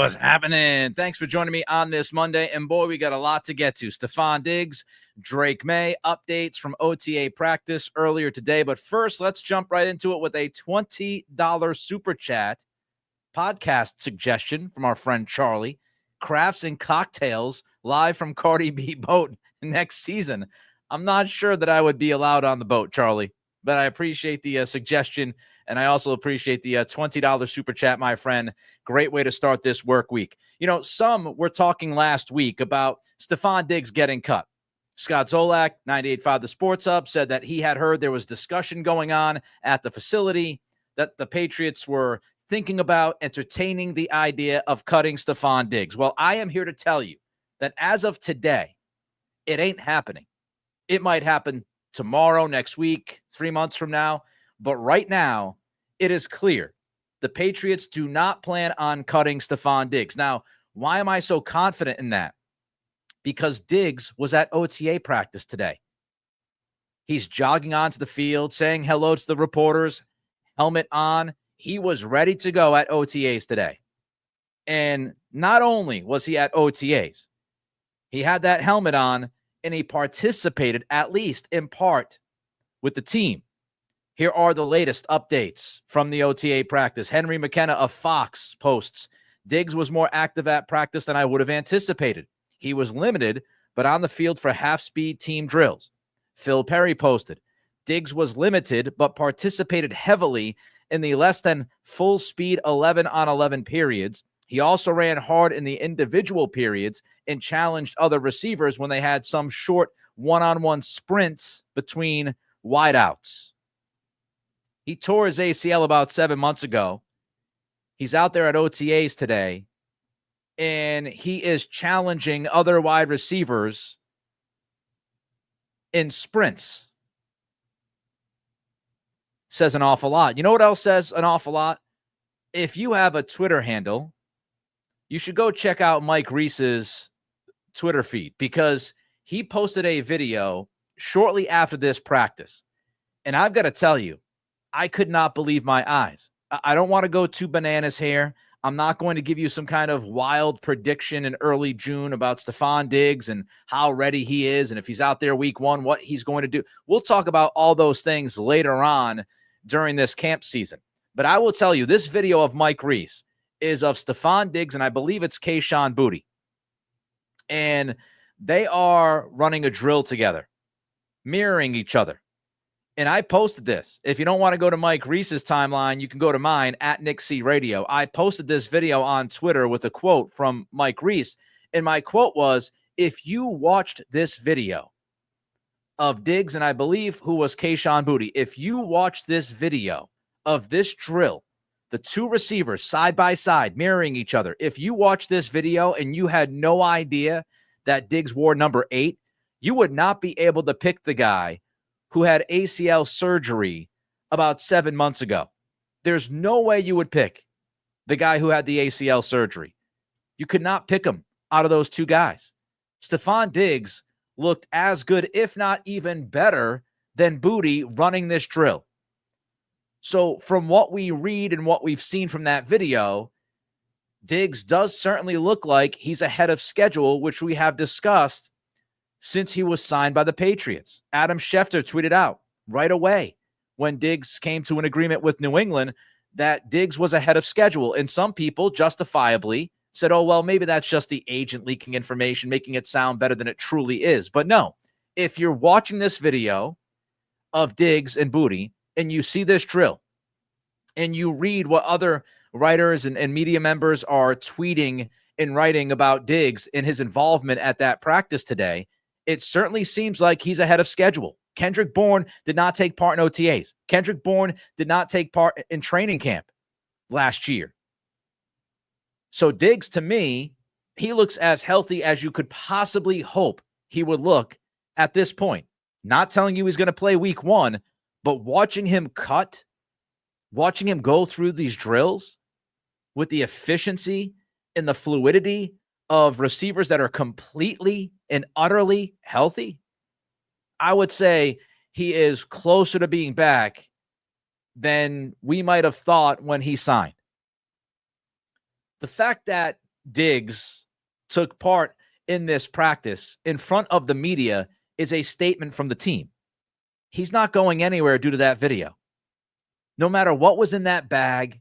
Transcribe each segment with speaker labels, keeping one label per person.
Speaker 1: What's happening? Thanks for joining me on this Monday. And boy, we got a lot to get to. Stefon Diggs, Drake Maye, updates from OTA practice earlier today. But first, let's jump right into it with a $20 super chat podcast suggestion from our friend Charlie. Crafts and cocktails live from Cardi B boat next season. I'm not sure that I would be allowed on the boat, Charlie, but I appreciate the suggestion. And I also appreciate the $20 super chat, my friend. Great way to start this work week. You know, some were talking last week about Stefon Diggs getting cut. Scott Zolak, 98.5 The Sports Hub, said that he had heard there was discussion going on at the facility, that the Patriots were thinking about entertaining the idea of cutting Stefon Diggs. Well, I am here to tell you that as of today, it ain't happening. It might happen tomorrow, next week, 3 months from now. But right now, it is clear the Patriots do not plan on cutting Stefon Diggs. Now, why am I so confident in that? Because Diggs was at OTA practice today. He's jogging onto the field, saying hello to the reporters, helmet on. He was ready to go at OTAs today. And not only was he at OTAs, he had that helmet on and he participated, at least in part, with the team. Here are the latest updates from the OTA practice. Henry McKenna of Fox posts, Diggs was more active at practice than I would have anticipated. He was limited, but on the field for half-speed team drills. Phil Perry posted, Diggs was limited, but participated heavily in the less than full-speed 11-on-11 periods. He also ran hard in the individual periods and challenged other receivers when they had some short one-on-one sprints between wideouts. He tore his ACL about 7 months ago. He's out there at OTAs today, and he is challenging other wide receivers in sprints. Says an awful lot. You know what else says an awful lot? If you have a Twitter handle, you should go check out Mike Reese's Twitter feed, because he posted a video shortly after this practice. And I've got to tell you, I could not believe my eyes. I don't want to go too bananas here. I'm not going to give you some kind of wild prediction in early June about Stefon Diggs and how ready he is, and if he's out there week one, what he's going to do. We'll talk about all those things later on during this camp season. But I will tell you, this video of Mike Reese is of Stefon Diggs, and I believe it's Kayshon Boutte. And they are running a drill together, mirroring each other. And I posted this. If you don't want to go to Mike Reese's timeline, you can go to mine at Nick C Radio. I posted this video on Twitter with a quote from Mike Reese. And my quote was, if you watched this video of Diggs, and I believe who was Kayshon Boutte, if you watched this video of this drill, the two receivers side by side mirroring each other, if you watched this video and you had no idea that Diggs wore number 8, you would not be able to pick the guy who had ACL surgery about 7 months ago. There's no way you would pick the guy who had the ACL surgery. You could not pick him out of those two guys. Stefon Diggs looked as good, if not even better, than Boutte running this drill. So from what we read and what we've seen from that video, Diggs does certainly look like he's ahead of schedule, which we have discussed since he was signed by the Patriots. Adam Schefter tweeted out right away when Diggs came to an agreement with New England that Diggs was ahead of schedule. And some people justifiably said, oh, well, maybe that's just the agent leaking information, making it sound better than it truly is. But no, if you're watching this video of Diggs and Boutte and you see this drill and you read what other writers and media members are tweeting and writing about Diggs and his involvement at that practice today, it certainly seems like he's ahead of schedule. Kendrick Bourne did not take part in OTAs. Kendrick Bourne did not take part in training camp last year. So Diggs, to me, he looks as healthy as you could possibly hope he would look at this point. Not telling you he's going to play week one, but watching him cut, watching him go through these drills with the efficiency and the fluidity of receivers that are completely and utterly healthy, I would say he is closer to being back than we might have thought when he signed. The fact that Diggs took part in this practice in front of the media is a statement from the team. He's not going anywhere due to that video. No matter what was in that bag,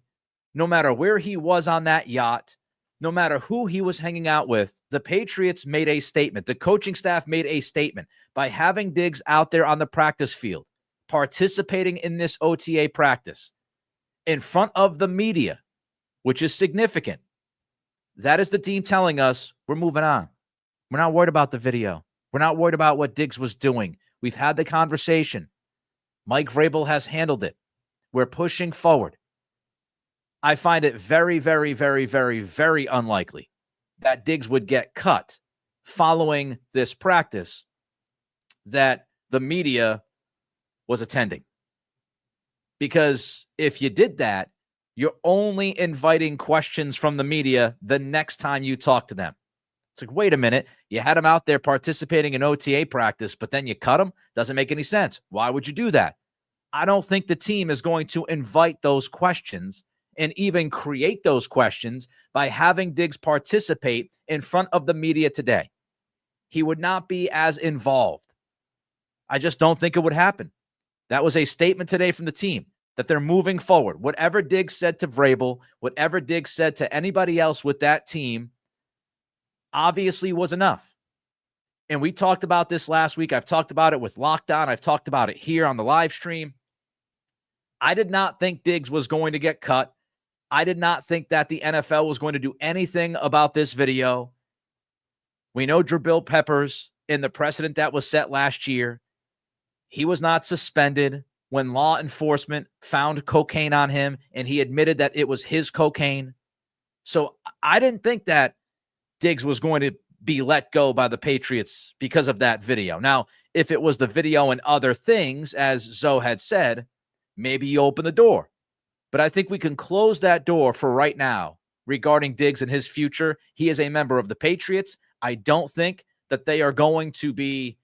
Speaker 1: no matter where he was on that yacht, no matter who he was hanging out with, the Patriots made a statement. The coaching staff made a statement by having Diggs out there on the practice field, participating in this OTA practice in front of the media, which is significant. That is the team telling us we're moving on. We're not worried about the video. We're not worried about what Diggs was doing. We've had the conversation. Mike Vrabel has handled it. We're pushing forward. I find it very, very, very, very, very unlikely that Diggs would get cut following this practice that the media was attending. Because if you did that, you're only inviting questions from the media the next time you talk to them. It's like, wait a minute, you had him out there participating in OTA practice, but then you cut him? Doesn't make any sense. Why would you do that? I don't think the team is going to invite those questions and even create those questions by having Diggs participate in front of the media today. He would not be as involved. I just don't think it would happen. That was a statement today from the team that they're moving forward. Whatever Diggs said to Vrabel, whatever Diggs said to anybody else with that team, obviously was enough. And we talked about this last week. I've talked about it with Lockdown. I've talked about it here on the live stream. I did not think Diggs was going to get cut. I did not think that the NFL was going to do anything about this video. We know Jabril Peppers and the precedent that was set last year. He was not suspended when law enforcement found cocaine on him, and he admitted that it was his cocaine. So I didn't think that Diggs was going to be let go by the Patriots because of that video. Now, if it was the video and other things, as Zoe had said, maybe you open the door. But I think we can close that door for right now regarding Diggs and his future. He is a member of the Patriots. I don't think that they are going to be,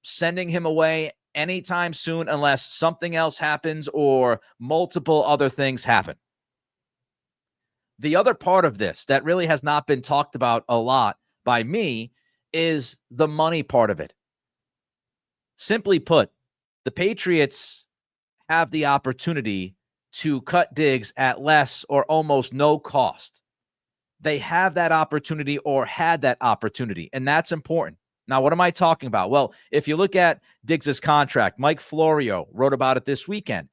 Speaker 1: sending him away anytime soon unless something else happens or multiple other things happen. The other part of this that really has not been talked about a lot by me is the money part of it. Simply put, the Patriots have the opportunity to cut Diggs at less or almost no cost. They have that opportunity or had that opportunity, and that's important. Now, what am I talking about? Well, if you look at Diggs' contract, Mike Florio wrote about it this weekend,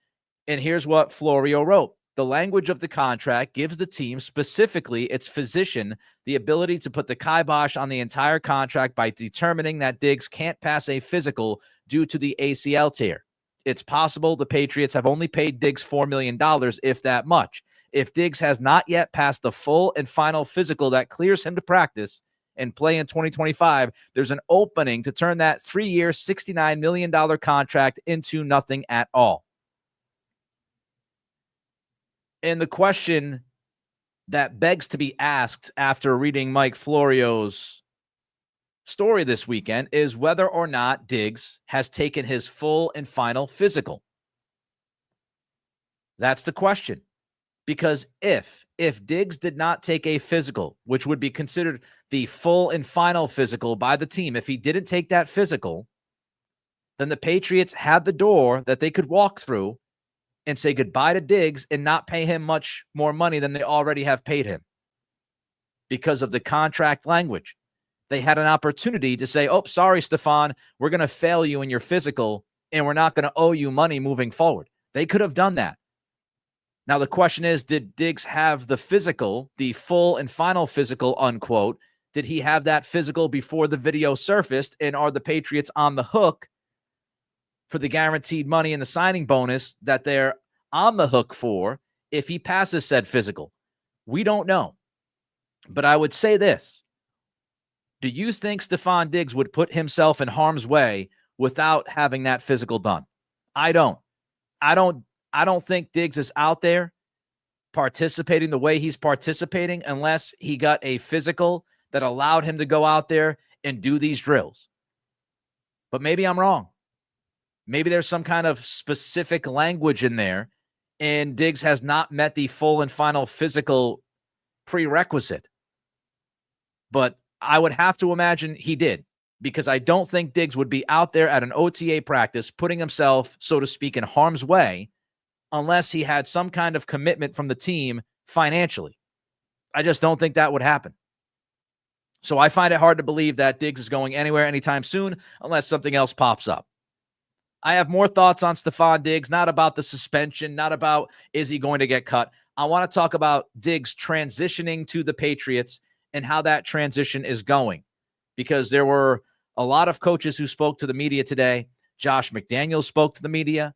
Speaker 1: and here's what Florio wrote. The language of the contract gives the team, specifically its physician, the ability to put the kibosh on the entire contract by determining that Diggs can't pass a physical due to the ACL tear. It's possible the Patriots have only paid Diggs $4 million, if that much. If Diggs has not yet passed the full and final physical that clears him to practice and play in 2025, there's an opening to turn that 3-year, $69 million contract into nothing at all. And the question that begs to be asked after reading Mike Florio's story this weekend is whether or not Diggs has taken his full and final physical. That's the question. Because if Diggs did not take a physical, which would be considered the full and final physical by the team, if he didn't take that physical, then the Patriots had the door that they could walk through and say goodbye to Diggs and not pay him much more money than they already have paid him because of the contract language. They had an opportunity to say, oh, sorry, Stefon, we're going to fail you in your physical and we're not going to owe you money moving forward. They could have done that. Now, the question is, did Diggs have the physical, the full and final physical, unquote? Did he have that physical before the video surfaced? And are the Patriots on the hook for the guaranteed money and the signing bonus that they're on the hook for if he passes said physical? We don't know. But I would say this. Do you think Stefon Diggs would put himself in harm's way without having that physical done? I don't think Diggs is out there participating the way he's participating unless he got a physical that allowed him to go out there and do these drills. But maybe I'm wrong. Maybe there's some kind of specific language in there, and Diggs has not met the full and final physical prerequisite. but I would have to imagine he did, because I don't think Diggs would be out there at an OTA practice putting himself, so to speak, in harm's way unless he had some kind of commitment from the team financially. I just don't think that would happen. So I find it hard to believe that Diggs is going anywhere anytime soon unless something else pops up. I have more thoughts on Stefon Diggs, not about the suspension, not about is he going to get cut. I want to talk about Diggs transitioning to the Patriots and how that transition is going, because there were a lot of coaches who spoke to the media today. Josh McDaniels spoke to the media.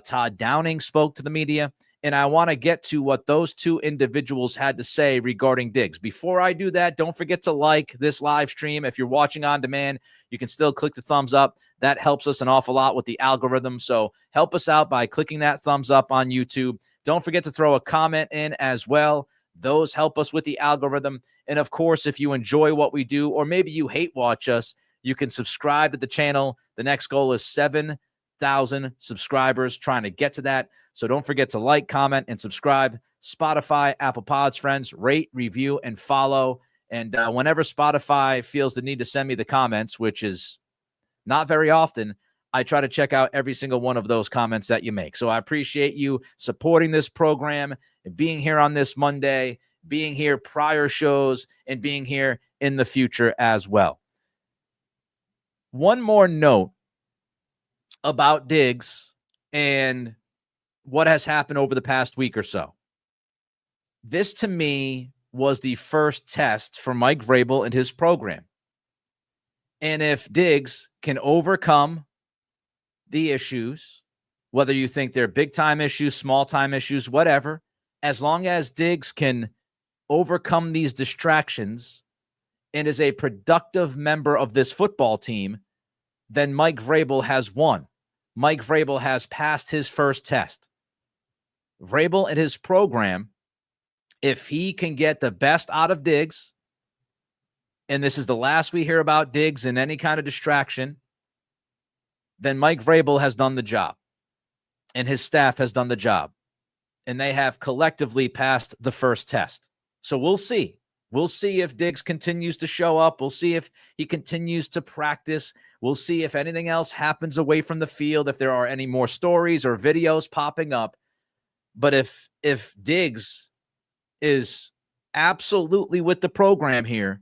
Speaker 1: Todd Downing spoke to the media. And I want to get to what those two individuals had to say regarding Diggs. Before I do that, don't forget to like this live stream. If you're watching on demand, you can still click the thumbs up. That helps us an awful lot with the algorithm. So help us out by clicking that thumbs up on YouTube. Don't forget to throw a comment in as well. Those help us with the algorithm. And of course, if you enjoy what we do, or maybe you hate watch us, you can subscribe to the channel. The next goal is 7,000 subscribers, trying to get to that. So don't forget to like, comment, and subscribe. Spotify, Apple Pods, friends, rate, review, and follow. And whenever Spotify feels the need to send me the comments, which is not very often, I try to check out every single one of those comments that you make. So I appreciate you supporting this program and being here on this Monday, being here prior shows, and being here in the future as well. One more note about Diggs and what has happened over the past week or so. This, to me, was the first test for Mike Vrabel and his program. And if Diggs can overcome the issues, whether you think they're big-time issues, small-time issues, whatever, as long as Diggs can overcome these distractions and is a productive member of this football team, then Mike Vrabel has won. Mike Vrabel has passed his first test. Vrabel and his program, if he can get the best out of Diggs, and this is the last we hear about Diggs and any kind of distraction, then Mike Vrabel has done the job, and his staff has done the job, and they have collectively passed the first test. So we'll see. We'll see if Diggs continues to show up. We'll see if he continues to practice. We'll see if anything else happens away from the field, if there are any more stories or videos popping up. But if Diggs is absolutely with the program here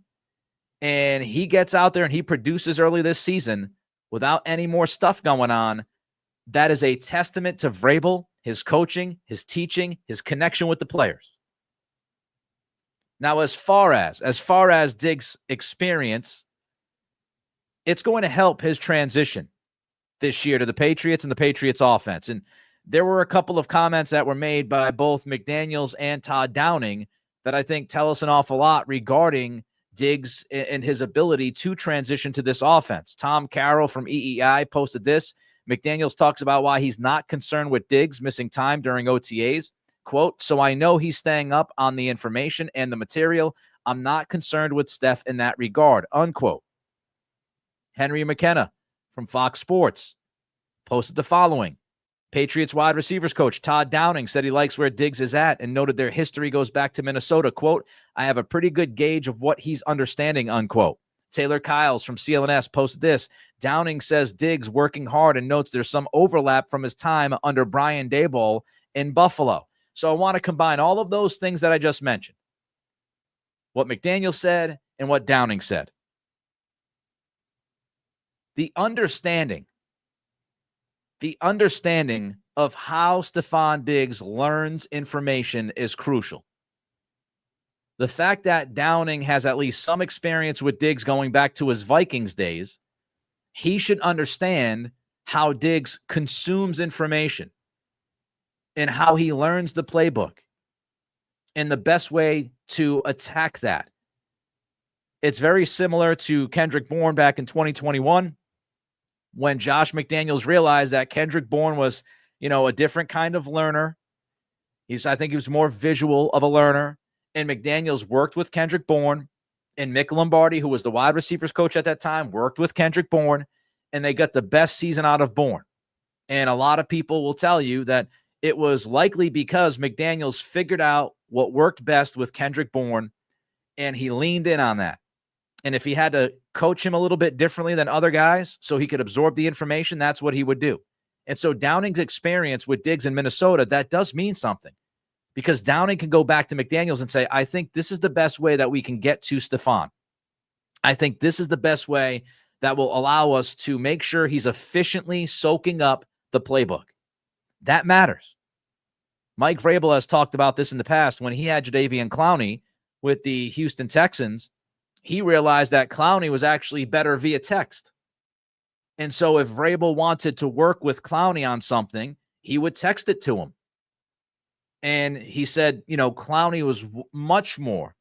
Speaker 1: and he gets out there and he produces early this season without any more stuff going on, that is a testament to Vrabel, his coaching, his teaching, his connection with the players. Now, as far as Diggs' experience, it's going to help his transition this year to the Patriots and the Patriots offense. And there were a couple of comments that were made by both McDaniels and Todd Downing that I think tell us an awful lot regarding Diggs and his ability to transition to this offense. Tom Carroll from EEI posted this. McDaniels talks about why he's not concerned with Diggs missing time during OTAs. Quote, "So I know he's staying up on the information and the material. I'm not concerned with Steph in that regard," unquote. Henry McKenna from Fox Sports posted the following. Patriots wide receivers coach Todd Downing said he likes where Diggs is at and noted their history goes back to Minnesota. Quote, "I have a pretty good gauge of what he's understanding," unquote. Taylor Kyles from CLNS posted this. Downing says Diggs working hard and notes there's some overlap from his time under Brian Daboll in Buffalo. So I want to combine all of those things that I just mentioned. What McDaniel said and what Downing said. The understanding of how Stefon Diggs learns information is crucial. The fact that Downing has at least some experience with Diggs going back to his Vikings days, he should understand how Diggs consumes information and how he learns the playbook and the best way to attack that. It's very similar to Kendrick Bourne back in 2021 when Josh McDaniels realized that Kendrick Bourne was, a different kind of learner. I think he was more visual of a learner. And McDaniels worked with Kendrick Bourne, and Mick Lombardi, who was the wide receivers coach at that time, worked with Kendrick Bourne, and they got the best season out of Bourne. And a lot of people will tell you that it was likely because McDaniels figured out what worked best with Kendrick Bourne, and he leaned in on that. And if he had to coach him a little bit differently than other guys so he could absorb the information, that's what he would do. And so Downing's experience with Diggs in Minnesota, that does mean something, because Downing can go back to McDaniels and say, I think this is the best way that we can get to Stefon. I think this is the best way that will allow us to make sure he's efficiently soaking up the playbook. That matters. Mike Vrabel has talked about this in the past. When he had Jadeveon Clowney with the Houston Texans, he realized that Clowney was actually better via text. And so if Vrabel wanted to work with Clowney on something, he would text it to him. And he said, Clowney was much more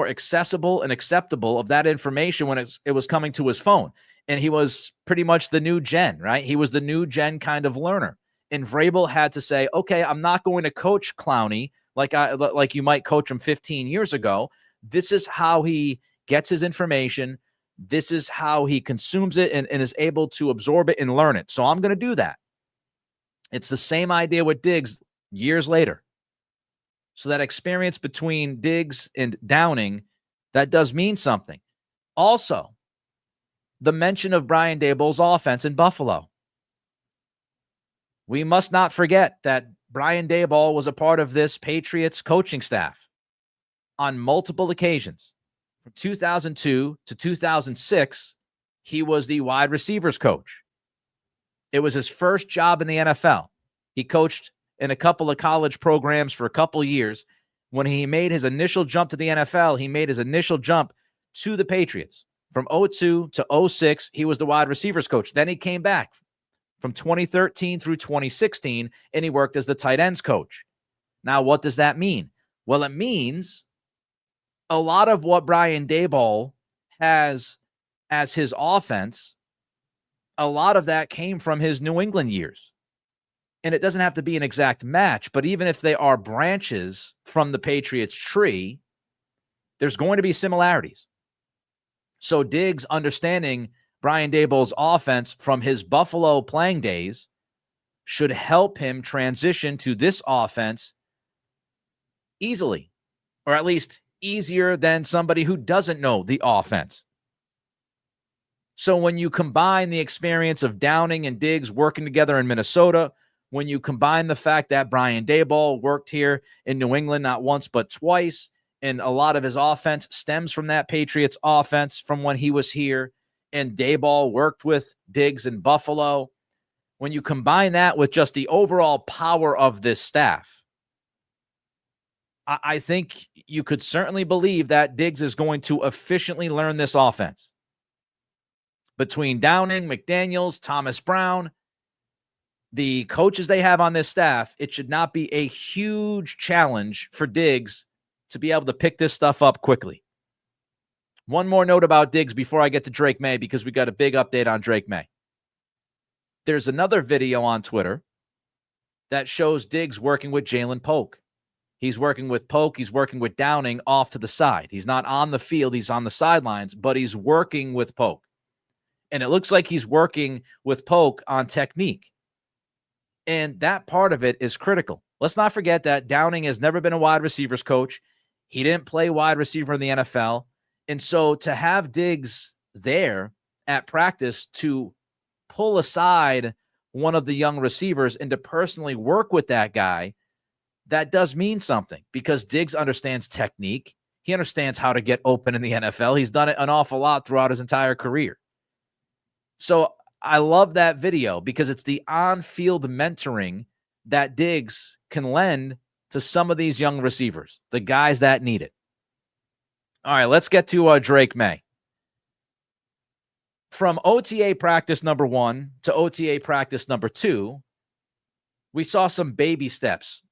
Speaker 1: accessible and acceptable of that information when it was coming to his phone. And he was pretty much the new gen, right? He was the new gen kind of learner. And Vrabel had to say, okay, I'm not going to coach Clowney like you might coach him 15 years ago. This is how he gets his information. This is how he consumes it and is able to absorb it and learn it. So I'm going to do that. It's the same idea with Diggs years later. So that experience between Diggs and Downing, that does mean something. Also, the mention of Brian Daboll's offense in Buffalo. We must not forget that Brian Daboll was a part of this Patriots coaching staff on multiple occasions. From 2002 to 2006, he was the wide receivers coach. It was his first job in the NFL. He coached in a couple of college programs for a couple of years. When he made his initial jump to the NFL, he made his initial jump to the Patriots. From 2002 to 2006, he was the wide receivers coach. Then he came back from 2013 through 2016, and he worked as the tight ends coach. Now, what does that mean? Well, it means a lot of what Brian Daboll has as his offense, a lot of that came from his New England years. And it doesn't have to be an exact match, but even if they are branches from the Patriots tree, there's going to be similarities. So Diggs understanding Brian Daboll's offense from his Buffalo playing days should help him transition to this offense easily, or at least easier than somebody who doesn't know the offense. So when you combine the experience of Downing and Diggs working together in Minnesota, when you combine the fact that Brian Daboll worked here in New England not once but twice, and a lot of his offense stems from that Patriots offense from when he was here, and Daboll worked with Diggs in Buffalo, when you combine that with just the overall power of this staff, I think you could certainly believe that Diggs is going to efficiently learn this offense. Between Downing, McDaniels, Thomas Brown, the coaches they have on this staff, it should not be a huge challenge for Diggs to be able to pick this stuff up quickly. One more note about Diggs before I get to Drake Maye, because we got a big update on Drake Maye. There's another video on Twitter that shows Diggs working with Jalen Polk. He's working with Polk. He's working with Downing off to the side. He's not on the field. He's on the sidelines, but he's working with Polk. And it looks like he's working with Polk on technique. And that part of it is critical. Let's not forget that Downing has never been a wide receivers coach. He didn't play wide receiver in the NFL. And so to have Diggs there at practice to pull aside one of the young receivers and to personally work with that guy, that does mean something, because Diggs understands technique. He understands how to get open in the NFL. He's done it an awful lot throughout his entire career. So I love that video because it's the on-field mentoring that Diggs can lend to some of these young receivers, the guys that need it. All right, let's get to Drake Maye. From OTA practice number 1 to OTA practice number 2, we saw some baby steps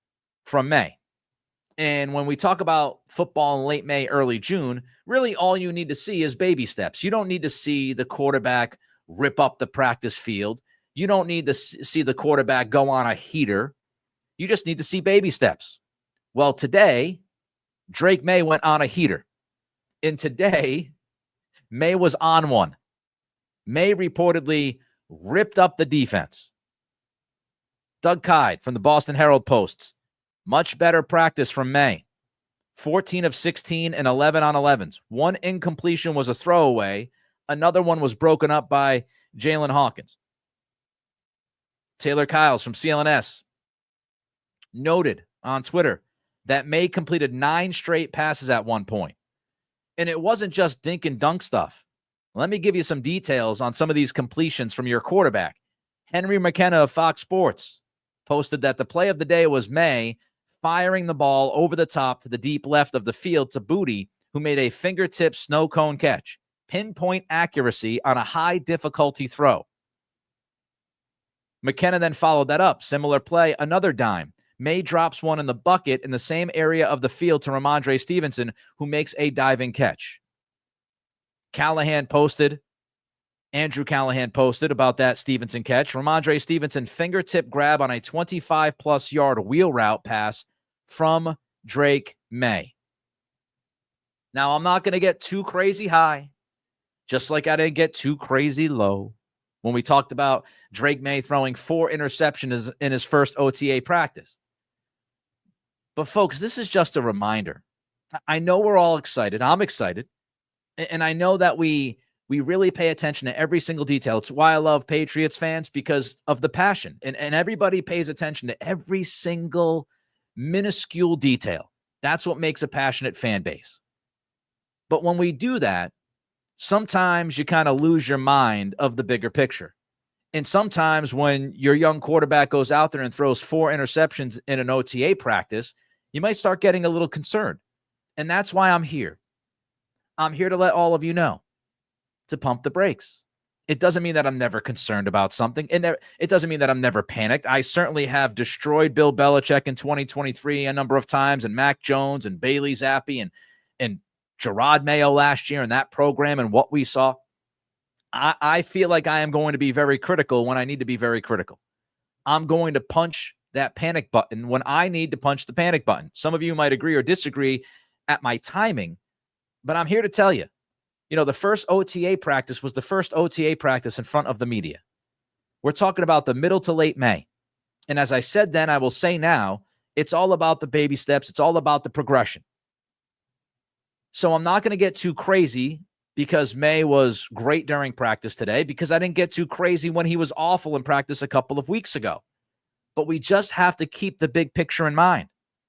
Speaker 1: from Maye. And when we talk about football in late May, early June, really all you need to see is baby steps. You don't need to see the quarterback rip up the practice field. You don't need to see the quarterback go on a heater. You just need to see baby steps. Well, today, Drake Maye went on a heater. And today, Maye was on one. Maye reportedly ripped up the defense. Doug Kyde from the Boston Herald posts, much better practice from Maye. 14 of 16 and 11 on 11s. One incompletion was a throwaway. Another one was broken up by Jalen Hawkins. Taylor Kyles from CLNS noted on Twitter that Maye completed 9 straight passes at one point. And it wasn't just dink and dunk stuff. Let me give you some details on some of these completions from your quarterback. Henry McKenna of Fox Sports posted that the play of the day was Maye firing the ball over the top to the deep left of the field to Booty, who made a fingertip snow cone catch. Pinpoint accuracy on a high difficulty throw. McKenna then followed that up. Similar play, another dime. Maye drops one in the bucket in the same area of the field to Ramondre Stevenson, who makes a diving catch. Andrew Callahan posted about that Stevenson catch. Ramondre Stevenson fingertip grab on a 25-plus yard wheel route pass from Drake Maye. Now, I'm not going to get too crazy high, just like I didn't get too crazy low when we talked about Drake Maye throwing 4 interceptions in his first OTA practice. But, folks, this is just a reminder. I know we're all excited. I'm excited. And I know that we really pay attention to every single detail. It's why I love Patriots fans, because of the passion. And everybody pays attention to every single minuscule detail. That's what makes a passionate fan base. But when we do that, sometimes you kind of lose your mind of the bigger picture. And sometimes when your young quarterback goes out there and throws 4 interceptions in an OTA practice, you might start getting a little concerned. And that's why I'm here. I'm here to let all of you know to pump the brakes. It doesn't mean that I'm never concerned about something. And it doesn't mean that I'm never panicked. I certainly have destroyed Bill Belichick in 2023 a number of times, and Mac Jones and Bailey Zappi and Gerard Mayo last year and that program and what we saw. I feel like I am going to be very critical when I need to be very critical. I'm going to punch that panic button when I need to punch the panic button. Some of you might agree or disagree at my timing, but I'm here to tell you, the first OTA practice was the first OTA practice in front of the media. We're talking about the middle to late May. And as I said then, I will say now, it's all about the baby steps. It's all about the progression. So I'm not going to get too crazy because Maye was great during practice today, because I didn't get too crazy when he was awful in practice a couple of weeks ago. But we just have to keep the big picture in mind.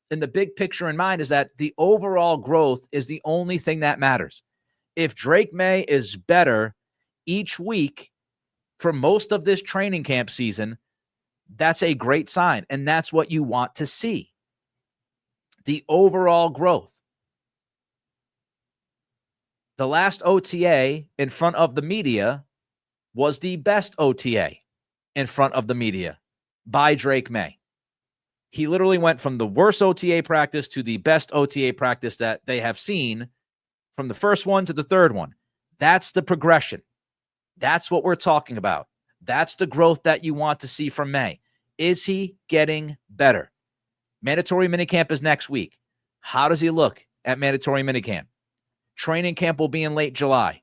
Speaker 1: And the big picture in mind is that the overall growth is the only thing that matters. If Drake Maye is better each week for most of this training camp season, that's a great sign. And that's what you want to see. The overall growth. The last OTA in front of the media was the best OTA in front of the media by Drake Maye. He literally went from the worst OTA practice to the best OTA practice that they have seen, from the first one to the third one. That's the progression. That's what we're talking about. That's the growth that you want to see from Maye. Is he getting better? Mandatory minicamp is next week. How does he look at mandatory minicamp? Training camp will be in late July.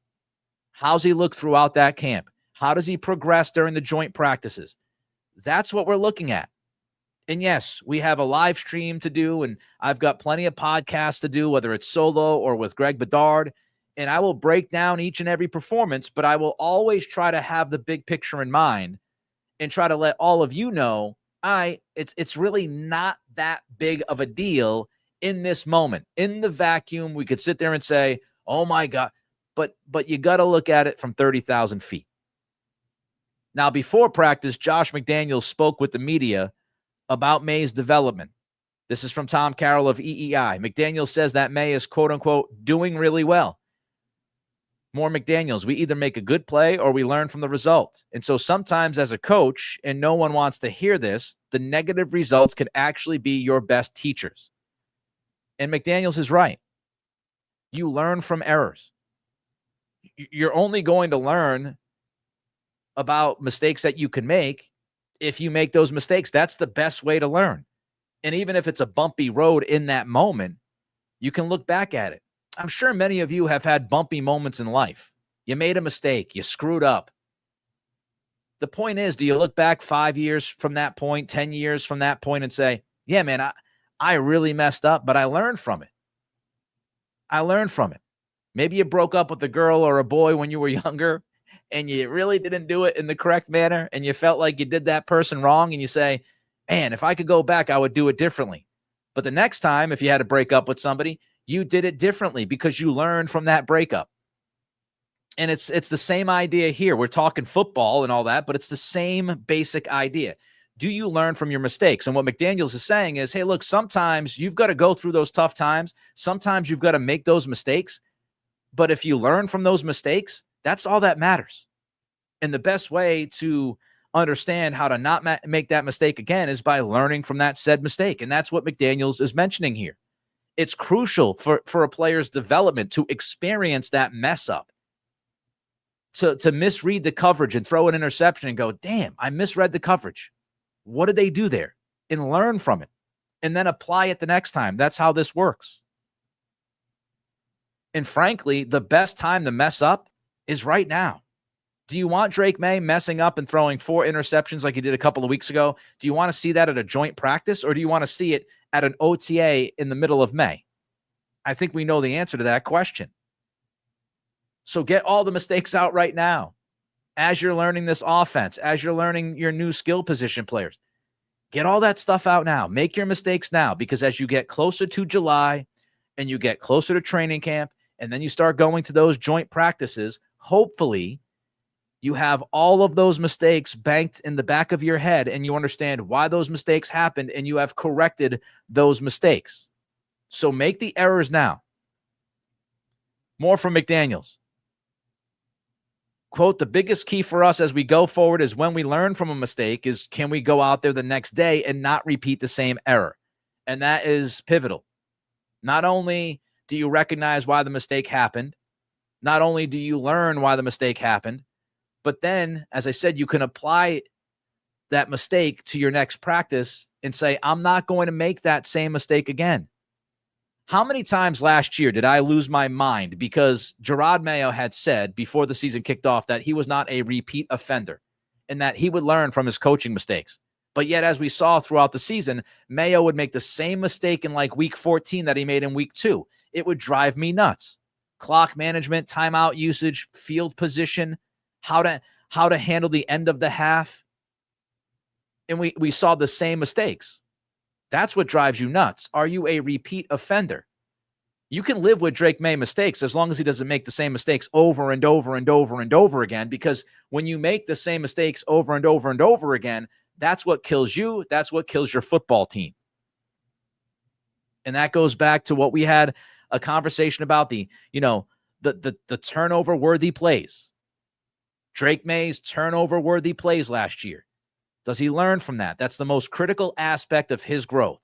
Speaker 1: How's he look throughout that camp? How does he progress during the joint practices? That's what we're looking at. And yes, we have a live stream to do, and I've got plenty of podcasts to do, whether it's solo or with Greg Bedard, and I will break down each and every performance, but I will always try to have the big picture in mind and try to let all of you know, it's really not that big of a deal in this moment. In the vacuum, we could sit there and say, oh my God, but you got to look at it from 30,000 feet. Now, before practice, Josh McDaniels spoke with the media about Maye's development. This is from Tom Carroll of EEI. McDaniels says that Maye is, quote unquote, doing really well. More McDaniels. We either make a good play or we learn from the result. And so sometimes as a coach, and no one wants to hear this, the negative results can actually be your best teachers. And McDaniels is right. You learn from errors. You're only going to learn about mistakes that you can make if you make those mistakes. That's the best way to learn. And even if it's a bumpy road in that moment, you can look back at it. I'm sure many of you have had bumpy moments in life. You made a mistake. You screwed up. The point is, do you look back 5 years from that point, 10 years from that point and say, yeah, man, I really messed up, but I learned from it. I learned from it. Maybe you broke up with a girl or a boy when you were younger and you really didn't do it in the correct manner and you felt like you did that person wrong and you say, man, if I could go back, I would do it differently. But the next time, if you had to break up with somebody, you did it differently because you learned from that breakup. And it's the same idea here. We're talking football and all that, but it's the same basic idea. Do you learn from your mistakes? And what McDaniels is saying is, hey, look, sometimes you've got to go through those tough times. Sometimes you've got to make those mistakes. But if you learn from those mistakes, that's all that matters. And the best way to understand how to not make that mistake again is by learning from that said mistake. And that's what McDaniels is mentioning here. It's crucial for a player's development to experience that mess up, to misread the coverage and throw an interception and go, damn, I misread the coverage. What did they do there? And learn from it and then apply it the next time. That's how this works. And frankly, the best time to mess up is right now. Do you want Drake Maye messing up and throwing 4 interceptions like he did a couple of weeks ago? Do you want to see that at a joint practice, or do you want to see it at an OTA in the middle of May? I think we know the answer to that question. So get all the mistakes out right now as you're learning this offense, as you're learning your new skill position players. Get all that stuff out now. Make your mistakes now, because as you get closer to July and you get closer to training camp and then you start going to those joint practices, hopefully you have all of those mistakes banked in the back of your head and you understand why those mistakes happened and you have corrected those mistakes. So make the errors now. More from McDaniels. Quote, the biggest key for us as we go forward is when we learn from a mistake is, can we go out there the next day and not repeat the same error? And that is pivotal. Not only do you recognize why the mistake happened, not only do you learn why the mistake happened, but then, as I said, you can apply that mistake to your next practice and say, I'm not going to make that same mistake again. How many times last year did I lose my mind because Drake Maye had said before the season kicked off that he was not a repeat offender and that he would learn from his coaching mistakes? But yet, as we saw throughout the season, Mayo would make the same mistake in like week 14 that he made in week 2. It would drive me nuts. Clock management, timeout usage, field position, how to handle the end of the half. And we saw the same mistakes. That's what drives you nuts. Are you a repeat offender? You can live with Drake Maye mistakes as long as he doesn't make the same mistakes over and over and over and over again, because when you make the same mistakes over and over and over again, that's what kills you. That's what kills your football team. And that goes back to what we had a conversation about, the turnover worthy plays. Drake Maye's turnover worthy plays last year. Does he learn from that? That's the most critical aspect of his growth.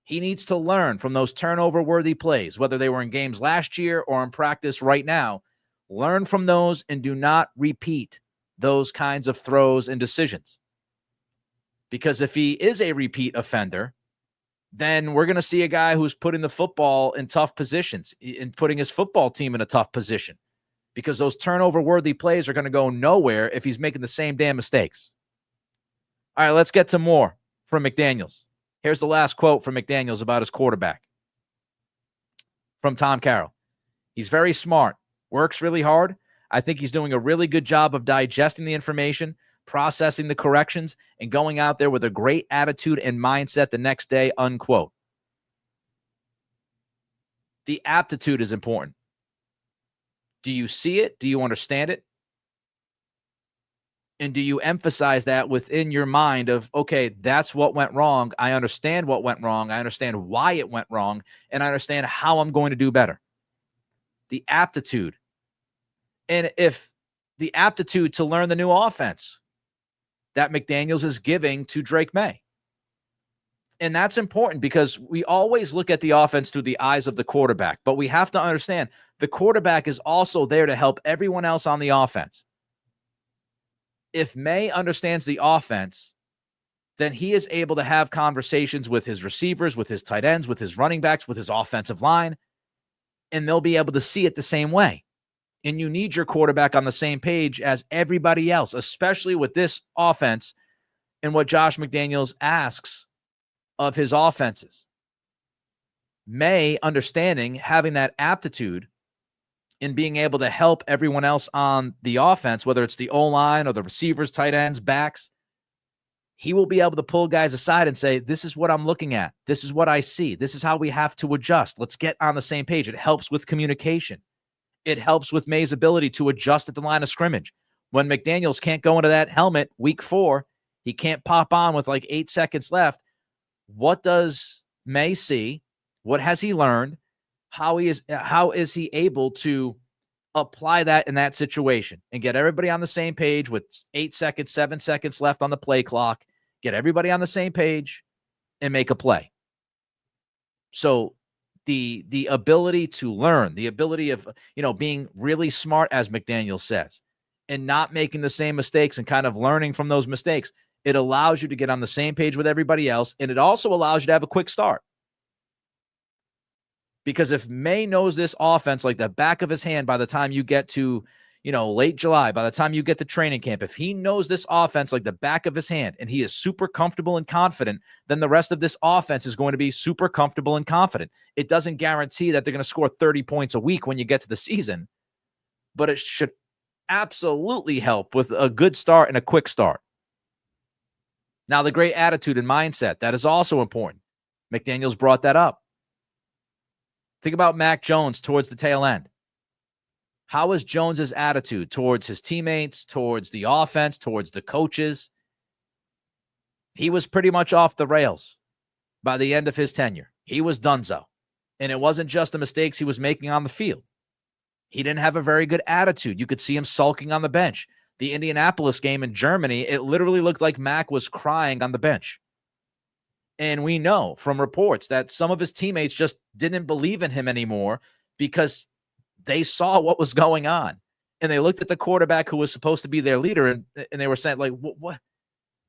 Speaker 1: He needs to learn from those turnover-worthy plays, whether they were in games last year or in practice right now. Learn from those and do not repeat those kinds of throws and decisions. Because if he is a repeat offender, then we're going to see a guy who's putting the football in tough positions and putting his football team in a tough position, because those turnover-worthy plays are going to go nowhere if he's making the same damn mistakes. All right, let's get to more from McDaniels. Here's the last quote from McDaniels about his quarterback from Tom Carroll. He's very smart, works really hard. I think he's doing a really good job of digesting the information, processing the corrections, and going out there with a great attitude and mindset the next day, unquote. The aptitude is important. Do you see it? Do you understand it? And do you emphasize that within your mind of, okay, that's what went wrong. I understand what went wrong. I understand why it went wrong. And I understand how I'm going to do better. The aptitude. And if the aptitude to learn the new offense that McDaniels is giving to Drake Maye. And that's important because we always look at the offense through the eyes of the quarterback. But we have to understand the quarterback is also there to help everyone else on the offense. If Maye understands the offense, then he is able to have conversations with his receivers, with his tight ends, with his running backs, with his offensive line, and they'll be able to see it the same way. And you need your quarterback on the same page as everybody else, especially with this offense and what Josh McDaniels asks of his offenses. Maye understanding, having that aptitude in being able to help everyone else on the offense, whether it's the O-line or the receivers, tight ends, backs, he will be able to pull guys aside and say, this is what I'm looking at. This is what I see. This is how we have to adjust. Let's get on the same page. It helps with communication. It helps with Maye's ability to adjust at the line of scrimmage. When McDaniels can't go into that helmet week 4, he can't pop on with like 8 seconds left. What does Maye see? What has he learned? How is he able to apply that in that situation and get everybody on the same page with 8 seconds, 7 seconds left on the play clock, get everybody on the same page and make a play? So the ability to learn, the ability of, being really smart, as McDaniel says, and not making the same mistakes and kind of learning from those mistakes, it allows you to get on the same page with everybody else. And it also allows you to have a quick start. Because if Maye knows this offense like the back of his hand by the time you get to, late July, by the time you get to training camp, if he knows this offense like the back of his hand and he is super comfortable and confident, then the rest of this offense is going to be super comfortable and confident. It doesn't guarantee that they're going to score 30 points a week when you get to the season, but it should absolutely help with a good start and a quick start. Now, the great attitude and mindset, that is also important. McDaniels brought that up. Think about Mac Jones towards the tail end. How is Jones's attitude towards his teammates, towards the offense, towards the coaches? He was pretty much off the rails by the end of his tenure. He was donezo. And it wasn't just the mistakes he was making on the field. He didn't have a very good attitude. You could see him sulking on the bench. The Indianapolis game in Germany, it literally looked like Mac was crying on the bench. And we know from reports that some of his teammates just didn't believe in him anymore because they saw what was going on. And they looked at the quarterback who was supposed to be their leader, and they were saying, like, what?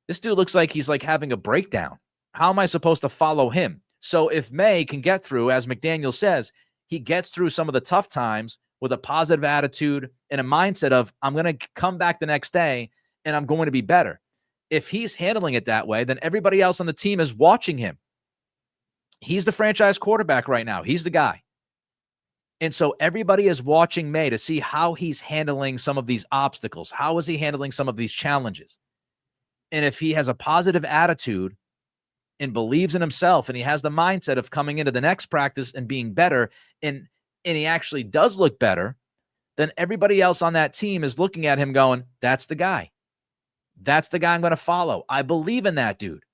Speaker 1: This dude looks like he's like having a breakdown. How am I supposed to follow him? So if Maye can get through, as McDaniel says, he gets through some of the tough times with a positive attitude and a mindset of, I'm going to come back the next day and I'm going to be better. If he's handling it that way, then everybody else on the team is watching him. He's the franchise quarterback right now. He's the guy. And so everybody is watching Maye to see how he's handling some of these obstacles. How is he handling some of these challenges? And if he has a positive attitude and believes in himself and he has the mindset of coming into the next practice and being better, and he actually does look better, then everybody else on that team is looking at him going, that's the guy. That's the guy I'm going to follow. I believe in that dude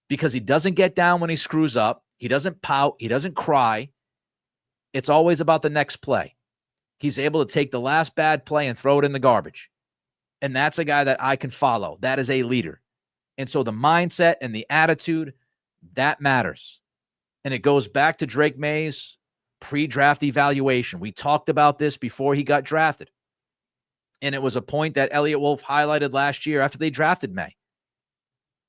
Speaker 1: because he doesn't get down when he screws up. He doesn't pout. He doesn't cry. It's always about the next play. He's able to take the last bad play and throw it in the garbage. And that's a guy that I can follow. That is a leader. And so the mindset and the attitude, that matters. And it goes back to Drake Maye's pre-draft evaluation. We talked about this before he got drafted. And it was a point that Elliott Wolf highlighted last year after they drafted Maye.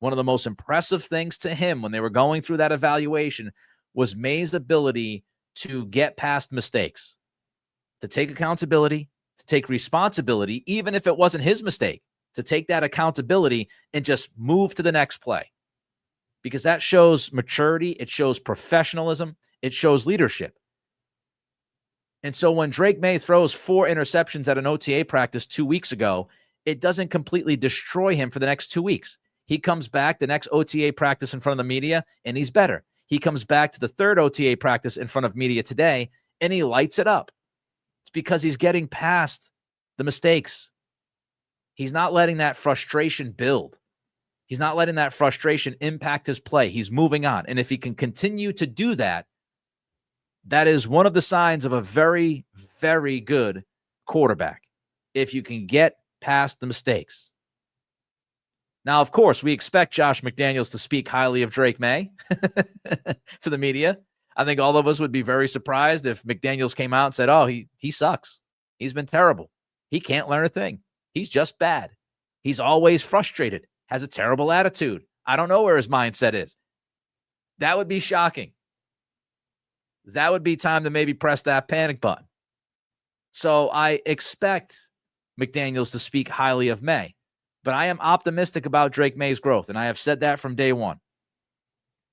Speaker 1: One of the most impressive things to him when they were going through that evaluation was Maye's ability to get past mistakes, to take accountability, to take responsibility, even if it wasn't his mistake, to take that accountability and just move to the next play. Because that shows maturity, it shows professionalism, it shows leadership. And so when Drake Maye throws 4 interceptions at an OTA practice 2 weeks ago, it doesn't completely destroy him for the next 2 weeks. He comes back the next OTA practice in front of the media, and he's better. He comes back to the 3rd OTA practice in front of media today, and he lights it up. It's because he's getting past the mistakes. He's not letting that frustration build. He's not letting that frustration impact his play. He's moving on. And if he can continue to do that, that is one of the signs of a very, very good quarterback, if you can get past the mistakes. Now, of course, we expect Josh McDaniels to speak highly of Drake Maye to the media. I think all of us would be very surprised if McDaniels came out and said, oh, he sucks. He's been terrible. He can't learn a thing. He's just bad. He's always frustrated, has a terrible attitude. I don't know where his mindset is. That would be shocking. That would be time to maybe press that panic button. So I expect McDaniels to speak highly of Maye, but I am optimistic about Drake Maye's growth, and I have said that from day one.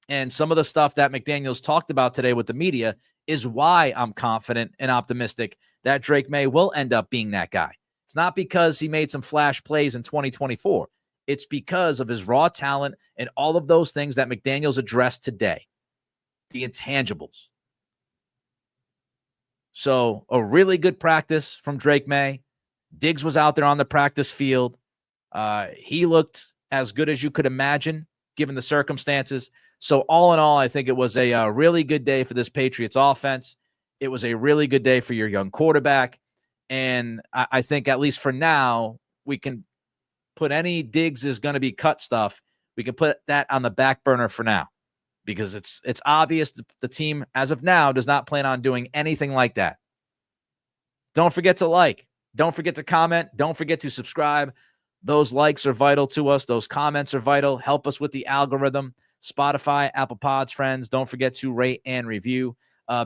Speaker 1: And some of the stuff that McDaniels talked about today with the media is why I'm confident and optimistic that Drake Maye will end up being that guy. It's not because he made some flash plays in 2024. It's because of his raw talent and all of those things that McDaniels addressed today, the intangibles. So a really good practice from Drake Maye. Diggs was out there on the practice field. He looked as good as you could imagine, given the circumstances. So all in all, I think it was a really good day for this Patriots offense. It was a really good day for your young quarterback. And I think at least for now, we can put any Diggs is going to be cut stuff. We can put that on the back burner for now, because it's obvious the team as of now does not plan on doing anything like that. Don't forget to like. Don't forget to comment. Don't forget to subscribe. Those likes are vital to us. Those comments are vital. Help us with the algorithm. Spotify, Apple Pods, friends. Don't forget to rate and review.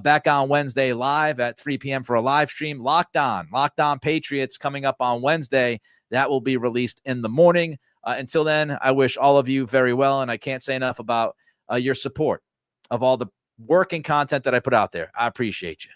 Speaker 1: Back on Wednesday live at 3 p.m. for a live stream. Locked On Patriots coming up on Wednesday. That will be released in the morning. Until then, I wish all of you very well, and I can't say enough about your support of all the work and content that I put out there. I appreciate you.